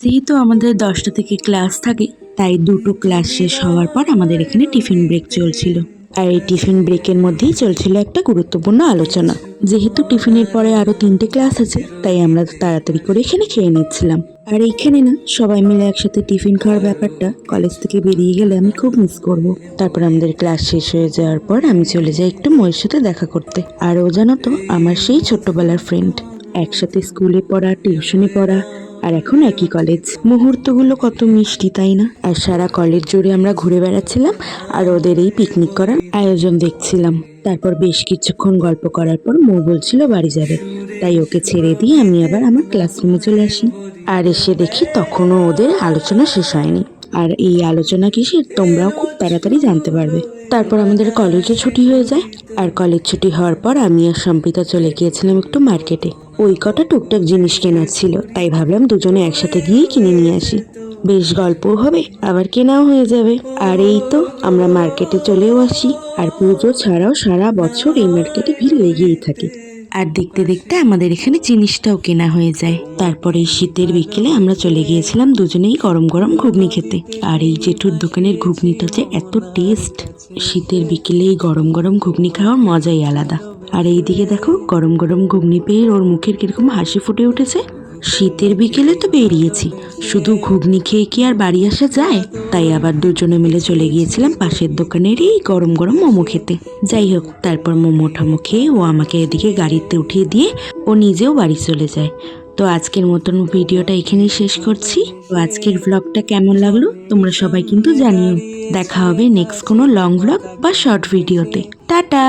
যেহেতু আমাদের 10টা থেকে ক্লাস থাকে, তাই দুটো ক্লাস শেষ হওয়ার পর আমাদের এখানে টিফিন ব্রেক চলছিল। আর এই টিফিন ব্রেকের মধ্যেই চলছিল একটা গুরুত্বপূর্ণ আলোচনা। যেহেতু টিফিনের পরে আরো 3টে ক্লাস আছে, তাই আমরা তাড়াতাড়ি করে এখানে খেয়ে নিচ্ছিলাম। আর এইখানে না সবাই মিলে একসাথে টিফিন খাওয়ার ব্যাপারটা কলেজ থেকে বেরিয়ে গেলে আমি খুব মিস করব। তারপর আমাদের ক্লাস শেষ হয়ে যাওয়ার পর আমি চলে যাই একটু ময়ের সাথে দেখা করতে। আর ও জানো তো, আমার সেই ছোট্টবেলার ফ্রেন্ড, একসাথে স্কুলে পড়া, টিউশনে পড়া, আর এখন একই কলেজ। মুহূর্তগুলো কত মিষ্টি, তাই না? আর সারা কলেজ জুড়ে আমরা ঘুরে বেড়াচ্ছিলাম আর ওদের এই পিকনিক করার আয়োজন দেখছিলাম। তারপর বেশ কিছুক্ষণ গল্প করার পর মৌ বলছিল বাড়ি যাবে, তাই ওকে ছেড়ে দিয়ে আমি আবার আমার ক্লাসরুমে চলে আসি। আর এসে দেখি তখনও ওদের আলোচনা শেষ হয়নি। আর এই আলোচনা কিসের তোমরাও খুব তাড়াতাড়ি জানতে পারবে। তারপর আমাদের কলেজও ছুটি হয়ে যায়। আর কলেজ ছুটি হওয়ার পর আমি আর সম্প্রীতা চলে গিয়েছিলাম একটু মার্কেটে। ওই কটা টুকটাক জিনিস কেনার ছিল, তাই ভাবলাম দুজনে একসাথে গিয়ে কিনে নিয়ে আসি। বেশ গল্পও হবে, আবার কেনাও হয়ে যাবে। আর এই তো আমরা মার্কেটে চলেও আসি। আর পুজো ছাড়াও সারা বছর এই মার্কেটে ভিড় লেগেই থাকে। আর দেখতে দেখতে আমাদের এখানে জিনিসটাও কেনা হয়ে যায়। তারপরে এই শীতের বিকেলে আমরা চলে গিয়েছিলাম দুজনেই গরম গরম ঘুগনি খেতে। আর এই জেঠুর দোকানের ঘুগনিটা যে এত টেস্ট, শীতের বিকেলে এই গরম গরম ঘুগনি খাওয়ার মজাই আলাদা। আর এইদিকে দেখো, গরম গরম ঘুগনি পেয়ে ওর মুখের কিরকম হাসি ফুটে উঠেছে। শীতের বিকেলে তো বেরিয়েছি, শুধু ঘুগনি খেয়ে কি আর বাড়ি আসা যায়? তাই আবার দুজনে মিলে চলে গিয়েছিলাম পাশের দোকানেরই গরম গরম মোমো খেতে। যাই হোক, তারপর মোমো ঠামো খেয়ে ও আমাকে এদিকে গাড়িতে উঠিয়ে দিয়ে ও নিজেও বাড়ি চলে যায়। তো আজকের মতন ভিডিওটা এখানেই শেষ করছি। তো আজকের ভ্লগটা কেমন লাগলো তোমরা সবাই কিন্তু জানিও। দেখা হবে নেক্সট কোনো লং ভ্লগ বা শর্ট ভিডিওতে। টাটা।